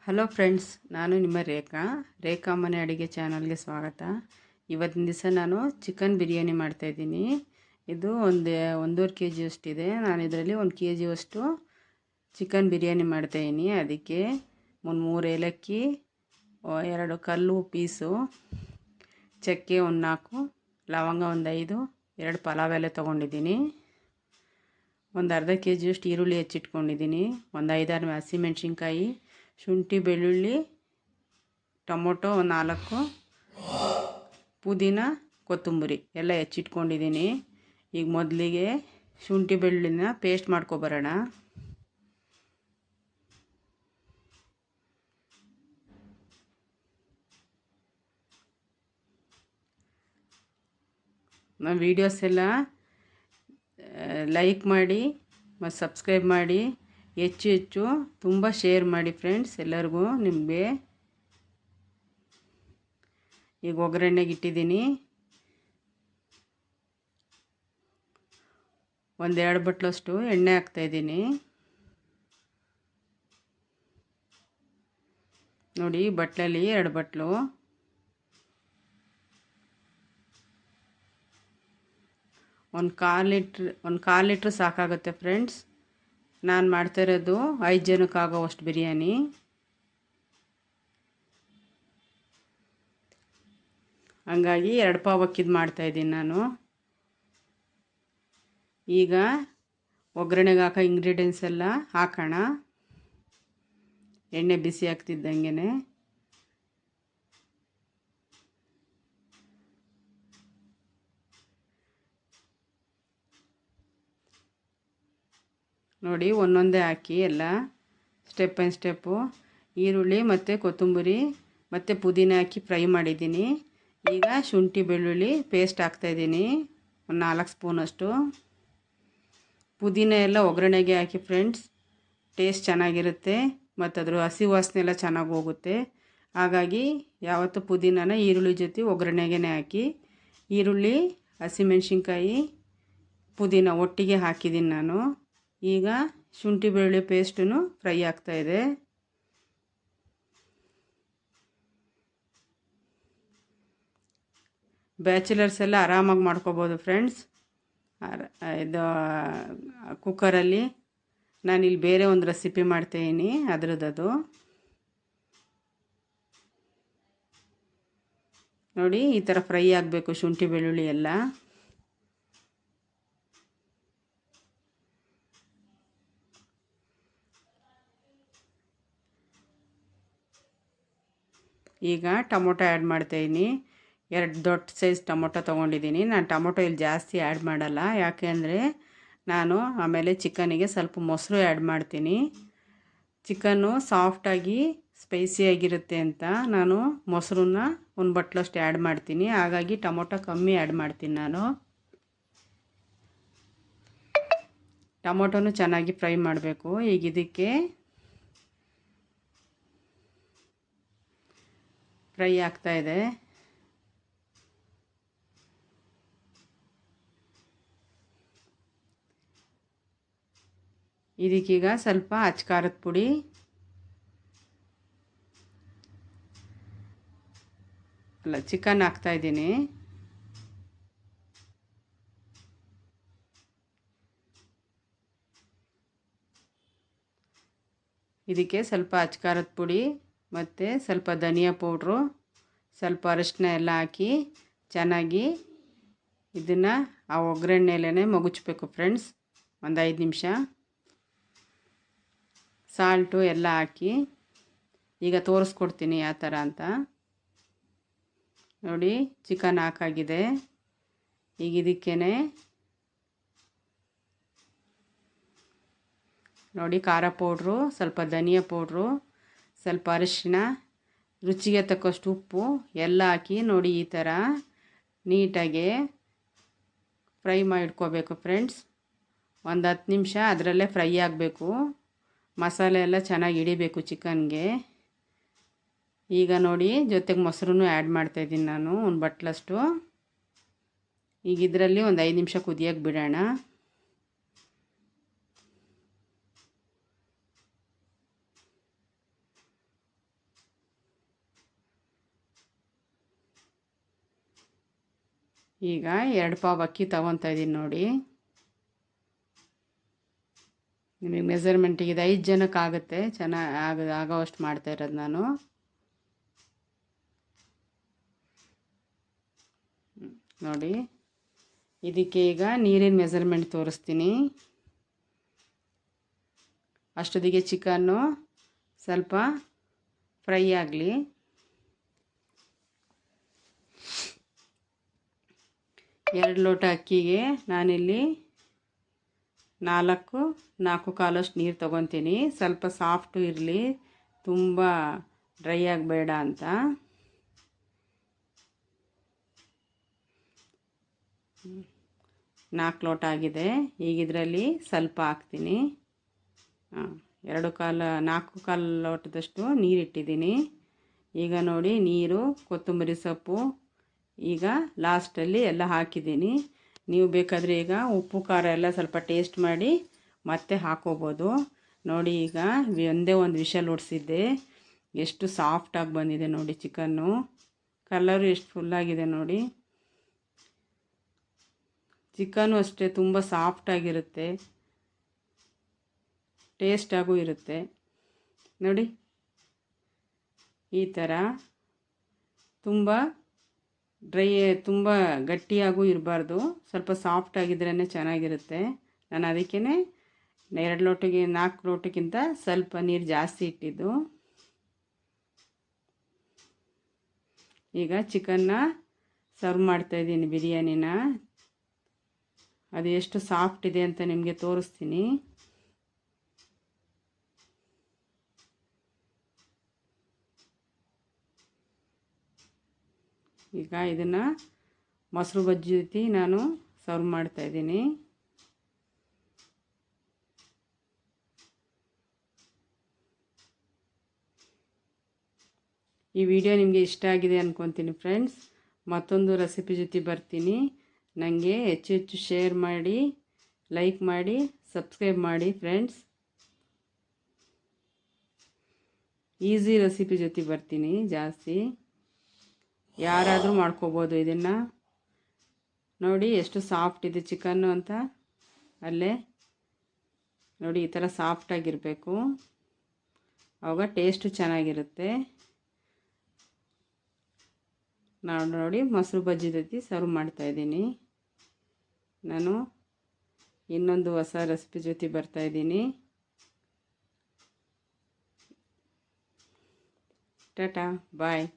Hello friends, ನಾನು ನಿಮ್ಮ ರೇಖಾ ಮನೆ ಅಡುಗೆ ಚಾನಲ್ಗೆ ಸ್ವಾಗತ. ಇವತ್ತಿನ ದಿವಸ ನಾನು ಚಿಕನ್ ಬಿರಿಯಾನಿ ಮಾಡ್ತಾಯಿದ್ದೀನಿ. ಇದು ಒಂದೂವರೆ ಕೆ ಜಿಯಷ್ಟಿದೆ. ನಾನು ಇದರಲ್ಲಿ 1 ಕೆ ಜಿಯಷ್ಟು ಚಿಕನ್ ಬಿರಿಯಾನಿ ಮಾಡ್ತಾಯಿದ್ದೀನಿ. ಅದಕ್ಕೆ 3 ಏಲಕ್ಕಿ, 2 ಕಲ್ಲು ಪೀಸು, ಚಕ್ಕೆ 4, ಲವಂಗ 5, 2 ಪಲಾವ್ ಎಲೆ ತೊಗೊಂಡಿದ್ದೀನಿ. ಒಂದು ಅರ್ಧ ಕೆ ಜಿಯಷ್ಟು ಈರುಳ್ಳಿ ಹೆಚ್ಚಿಟ್ಕೊಂಡಿದ್ದೀನಿ. ಒಂದು 5-6 ಹಸಿಮೆಣ್ಸಿನ್ಕಾಯಿ, ಶುಂಠಿ, ಬೆಳ್ಳುಳ್ಳಿ, ಟೊಮೊಟೊ 4, ಪುದೀನ, ಕೊತ್ತಂಬರಿ ಎಲ್ಲ ಹೆಚ್ಚಿಟ್ಕೊಂಡಿದ್ದೀನಿ. ಈಗ ಮೊದಲಿಗೆ ಶುಂಠಿ ಬೆಳ್ಳುಳ್ಳಿನ ಪೇಸ್ಟ್ ಮಾಡ್ಕೊಬರೋಣ. ನಮ್ಮ ವೀಡಿಯೋಸ್ ಎಲ್ಲ ಲೈಕ್ ಮಾಡಿ ಮತ್ತು ಸಬ್ಸ್ಕ್ರೈಬ್ ಮಾಡಿ, ಹೆಚ್ಚು ತುಂಬ ಶೇರ್ ಮಾಡಿ ಫ್ರೆಂಡ್ಸ್ ಎಲ್ಲರಿಗೂ. ನಿಮಗೆ ಈಗ ಒಗ್ಗರಣೆಗೆ ಇಟ್ಟಿದ್ದೀನಿ. 1-2 ಬಟ್ಲಷ್ಟು ಎಣ್ಣೆ ಹಾಕ್ತಾಯಿದ್ದೀನಿ. ನೋಡಿ, ಬಟ್ಲಲ್ಲಿ 2 ಬಟ್ಲು. ಒಂದು ಕಾಲು ಲೀಟ್ರ್ ಸಾಕಾಗುತ್ತೆ ಫ್ರೆಂಡ್ಸ್. ನಾನು ಮಾಡ್ತಾಯಿರೋದು 5 ಜನಕ್ಕಾಗೋವಷ್ಟು ಬಿರಿಯಾನಿ. ಹಂಗಾಗಿ 2 ಪಾವ್ ಅಕ್ಕಿದು ಮಾಡ್ತಾಯಿದ್ದೀನಿ ನಾನು. ಈಗ ಒಗ್ಗರಣೆಗೆ ಹಾಕೋ ಇಂಗ್ರೀಡಿಯೆಂಟ್ಸ್ ಎಲ್ಲ ಹಾಕೋಣ. ಎಣ್ಣೆ ಬಿಸಿ ಆಗ್ತಿದ್ದಂಗೆ ನೋಡಿ, ಒಂದೊಂದೇ ಹಾಕಿ ಎಲ್ಲ ಸ್ಟೆಪ್ ಬೈ ಸ್ಟೆಪ್ಪು. ಈರುಳ್ಳಿ ಮತ್ತು ಕೊತ್ತಂಬರಿ ಮತ್ತು ಪುದೀನ ಹಾಕಿ ಫ್ರೈ ಮಾಡಿದ್ದೀನಿ. ಈಗ ಶುಂಠಿ ಬೆಳ್ಳುಳ್ಳಿ ಪೇಸ್ಟ್ ಹಾಕ್ತಾಯಿದ್ದೀನಿ, ಒಂದು 4 ಸ್ಪೂನಷ್ಟು. ಪುದೀನ ಎಲ್ಲ ಒಗ್ಗರಣೆಗೆ ಹಾಕಿ ಫ್ರೆಂಡ್ಸ್, ಟೇಸ್ಟ್ ಚೆನ್ನಾಗಿರುತ್ತೆ ಮತ್ತು ಅದ್ರ ಹಸಿ ವಾಸನೆ ಎಲ್ಲ ಚೆನ್ನಾಗಿ ಹೋಗುತ್ತೆ. ಹಾಗಾಗಿ ಯಾವತ್ತೂ ಪುದೀನನ ಈರುಳ್ಳಿ ಜೊತೆ ಒಗ್ಗರಣೆಗೆ ಹಾಕಿ, ಈರುಳ್ಳಿ, ಹಸಿಮೆಣ್ಸಿನ್ಕಾಯಿ, ಪುದೀನ ಒಟ್ಟಿಗೆ ಹಾಕಿದ್ದೀನಿ ನಾನು. ಈಗ ಶುಂಠಿ ಬೆಳ್ಳುಳ್ಳಿ ಪೇಸ್ಟೂ ಫ್ರೈ ಆಗ್ತಾಯಿದೆ. ಬ್ಯಾಚುಲರ್ಸ್ ಎಲ್ಲ ಆರಾಮಾಗಿ ಮಾಡ್ಕೋಬೋದು ಫ್ರೆಂಡ್ಸ್. ಇದು ಕುಕ್ಕರಲ್ಲಿ. ನಾನಿಲ್ಲಿ ಬೇರೆ ಒಂದು ರೆಸಿಪಿ ಮಾಡ್ತಾಯಿದ್ದೀನಿ, ಅದರದ್ದು. ನೋಡಿ, ಈ ಥರ ಫ್ರೈ ಆಗಬೇಕು ಶುಂಠಿ ಬೆಳ್ಳುಳ್ಳಿ ಎಲ್ಲ. ಈಗ ಟೊಮೊಟೊ ಆ್ಯಡ್ ಮಾಡ್ತಾಯಿದ್ದೀನಿ. 2 ದೊಡ್ಡ ಸೈಜ್ ಟೊಮೊಟೊ ತೊಗೊಂಡಿದ್ದೀನಿ. ನಾನು ಟೊಮೊಟೊ ಇಲ್ಲಿ ಜಾಸ್ತಿ ಆ್ಯಡ್ ಮಾಡಲ್ಲ, ಯಾಕೆ ಅಂದರೆ ನಾನು ಆಮೇಲೆ ಚಿಕನಿಗೆ ಸ್ವಲ್ಪ ಮೊಸರು ಆ್ಯಡ್ ಮಾಡ್ತೀನಿ. ಚಿಕನ್ನು ಸಾಫ್ಟಾಗಿ ಸ್ಪೈಸಿಯಾಗಿರುತ್ತೆ ಅಂತ ನಾನು ಮೊಸರನ್ನ 1 ಬಟ್ಲಷ್ಟು ಆ್ಯಡ್ ಮಾಡ್ತೀನಿ. ಹಾಗಾಗಿ ಟೊಮೊಟೊ ಕಮ್ಮಿ ಆ್ಯಡ್ ಮಾಡ್ತೀನಿ ನಾನು. ಟೊಮೊಟೊನೂ ಚೆನ್ನಾಗಿ ಫ್ರೈ ಮಾಡಬೇಕು. ಈಗ ಇದಕ್ಕೆ ಫ್ರೈ ಆಗ್ತಾಯಿದೆ. ಇದಕ್ಕೀಗ ಸ್ವಲ್ಪ ಅಚ್ಕಾರದ ಪುಡಿ, ಚಿಕನ್ ಹಾಕ್ತಾಯಿದ್ದೀನಿ. ಇದಕ್ಕೆ ಸ್ವಲ್ಪ ಅಚ್ಕಾರದ ಪುಡಿ ಮತ್ತು ಸ್ವಲ್ಪ ಧನಿಯಾ ಪೌಡ್ರು, ಸ್ವಲ್ಪ ಅರಿಶಿನ ಎಲ್ಲ ಹಾಕಿ ಚೆನ್ನಾಗಿ ಇದನ್ನು ಆ ಒಗ್ಗರಣೆಯಲ್ಲೇ ಮಗುಚಬೇಕು ಫ್ರೆಂಡ್ಸ್, ಒಂದು 5 ನಿಮಿಷ. ಸಾಲ್ಟು ಎಲ್ಲ ಹಾಕಿ ಈಗ ತೋರಿಸ್ಕೊಡ್ತೀನಿ ಯಾವ ಥರ ಅಂತ. ನೋಡಿ, ಚಿಕನ್ ಹಾಕಾಗಿದೆ. ಈಗ ಇದಕ್ಕೇ ನೋಡಿ, ಖಾರ ಪೌಡ್ರು, ಸ್ವಲ್ಪ ಧನಿಯಾ ಪೌಡ್ರು, ಸ್ವಲ್ಪ ಅರಿಶಿನ, ರುಚಿಗೆ ತಕ್ಕಷ್ಟು ಉಪ್ಪು ಎಲ್ಲ ಹಾಕಿ ನೋಡಿ ಈ ಥರ ನೀಟಾಗಿ ಫ್ರೈ ಮಾಡಿಟ್ಕೋಬೇಕು ಫ್ರೆಂಡ್ಸ್. ಒಂದು 10 ನಿಮಿಷ ಅದರಲ್ಲೇ ಫ್ರೈ ಆಗಬೇಕು. ಮಸಾಲೆ ಎಲ್ಲ ಚೆನ್ನಾಗಿ ಹಿಡಿಬೇಕು ಚಿಕನ್ಗೆ. ಈಗ ನೋಡಿ, ಜೊತೆಗೆ ಮೊಸರನ್ನು ಆ್ಯಡ್ ಮಾಡ್ತಾಯಿದ್ದೀನಿ ನಾನು, 1 ಬಟ್ಲಷ್ಟು. ಈಗ ಇದರಲ್ಲಿ ಒಂದು 5 ನಿಮಿಷ ಕುದಿಯೋಕ್ಕೆ ಬಿಡೋಣ. ಈಗ 2 ಪಾವ್ ಅಕ್ಕಿ ತೊಗೊತಾ ಇದ್ದೀನಿ ನೋಡಿ. ನಿಮಗೆ ಮೆಸರ್ಮೆಂಟಿಗೆ ಇದು 5 ಜನಕ್ಕೆ ಆಗುತ್ತೆ, ಚೆನ್ನಾಗಿ ಆಗೋವಷ್ಟು ಮಾಡ್ತಾ ಇರೋದು ನಾನು. ನೋಡಿ, ಇದಕ್ಕೆ ಈಗ ನೀರಿನ ಮೆಸರ್ಮೆಂಟ್ ತೋರಿಸ್ತೀನಿ. ಅಷ್ಟೊತ್ತಿಗೆ ಚಿಕನ್ನು ಸ್ವಲ್ಪ ಫ್ರೈ ಆಗಲಿ. ಎರಡು ಲೋಟ ಅಕ್ಕಿಗೆ ನಾನಿಲ್ಲಿ 4 ಕಾಲಷ್ಟು ನೀರು ತೊಗೊತೀನಿ. ಸ್ವಲ್ಪ ಸಾಫ್ಟು ಇರಲಿ, ತುಂಬ ಡ್ರೈ ಆಗಬೇಡ ಅಂತ. ನಾಲ್ಕು ಲೋಟ ಆಗಿದೆ. ಈಗ ಇದರಲ್ಲಿ ಸ್ವಲ್ಪ ಹಾಕ್ತೀನಿ. 4 ಕಾಲು ಲೋಟದಷ್ಟು ನೀರಿಟ್ಟಿದ್ದೀನಿ. ಈಗ ನೋಡಿ, ನೀರು, ಕೊತ್ತಂಬರಿ ಸೊಪ್ಪು ಈಗ ಲಾಸ್ಟಲ್ಲಿ ಎಲ್ಲ ಹಾಕಿದ್ದೀನಿ. ನೀವು ಬೇಕಾದರೆ ಈಗ ಉಪ್ಪು ಖಾರ ಎಲ್ಲ ಸ್ವಲ್ಪ ಟೇಸ್ಟ್ ಮಾಡಿ ಮತ್ತೆ ಹಾಕೋಬೋದು. ನೋಡಿ, ಈಗ ಒಂದೇ ಒಂದು ವಿಷಲ್ ಹೊಡ್ಸಿದ್ದೆ, ಎಷ್ಟು ಸಾಫ್ಟಾಗಿ ಬಂದಿದೆ ನೋಡಿ ಚಿಕನ್ನು. ಕಲರು ಎಷ್ಟು ಫುಲ್ಲಾಗಿದೆ ನೋಡಿ. ಚಿಕನ್ನು ಅಷ್ಟೇ ತುಂಬ ಸಾಫ್ಟಾಗಿರುತ್ತೆ, ಟೇಸ್ಟಾಗೂ ಇರುತ್ತೆ ನೋಡಿ. ಈ ಥರ ತುಂಬ ತುಂಬ ಗಟ್ಟಿಯಾಗೂ ಇರಬಾರ್ದು, ಸ್ವಲ್ಪ ಸಾಫ್ಟಾಗಿದ್ರೇ ಚೆನ್ನಾಗಿರುತ್ತೆ. ನಾನು ಅದಕ್ಕೇ 2 ಲೋಟಕ್ಕೆ 4 ಲೋಟಕ್ಕಿಂತ ಸ್ವಲ್ಪ ನೀರು ಜಾಸ್ತಿ ಇಟ್ಟಿದ್ದು. ಈಗ ಚಿಕನ್ನ ಸರ್ವ್ ಮಾಡ್ತಾಯಿದ್ದೀನಿ, ಬಿರಿಯಾನಿನ. ಅದು ಎಷ್ಟು ಸಾಫ್ಟ್ ಇದೆ ಅಂತ ನಿಮಗೆ ತೋರಿಸ್ತೀನಿ. ಈಗ ಇದನ್ನು ಮೊಸರು ಬಜ್ಜಿ ಜೊತೆ ನಾನು ಸರ್ವ್ ಮಾಡ್ತಾಯಿದ್ದೀನಿ. ಈ ವಿಡಿಯೋ ನಿಮಗೆ ಇಷ್ಟ ಆಗಿದೆ ಅಂದ್ಕೊತೀನಿ ಫ್ರೆಂಡ್ಸ್. ಮತ್ತೊಂದು ರೆಸಿಪಿ ಜೊತೆ ಬರ್ತೀನಿ. ನನಗೆ ಹೆಚ್ಚು ಶೇರ್ ಮಾಡಿ, ಲೈಕ್ ಮಾಡಿ, ಸಬ್ಸ್ಕ್ರೈಬ್ ಮಾಡಿ ಫ್ರೆಂಡ್ಸ್. ಈಸಿ ರೆಸಿಪಿ ಜೊತೆ ಬರ್ತೀನಿ. ಜಾಸ್ತಿ ಯಾರಾದರೂ ಮಾಡ್ಕೋಬೋದು ಇದನ್ನು. ನೋಡಿ ಎಷ್ಟು ಸಾಫ್ಟ್ ಇದೆ ಚಿಕನ್ನು ಅಂತ. ಅಲ್ಲೇ ನೋಡಿ, ಈ ಥರ ಸಾಫ್ಟಾಗಿರಬೇಕು, ಆವಾಗ ಟೇಸ್ಟು ಚೆನ್ನಾಗಿರುತ್ತೆ. ನೋಡಿ, ಮೊಸರು ಬಜ್ಜಿ ಜೊತೆ ಸರ್ವ್ ಮಾಡ್ತಾಯಿದ್ದೀನಿ. ನಾನು ಇನ್ನೊಂದು ಹೊಸ ರೆಸಿಪಿ ಜೊತೆ ಬರ್ತಾಯಿದ್ದೀನಿ. ಟಾಟಾ, ಬಾಯ್.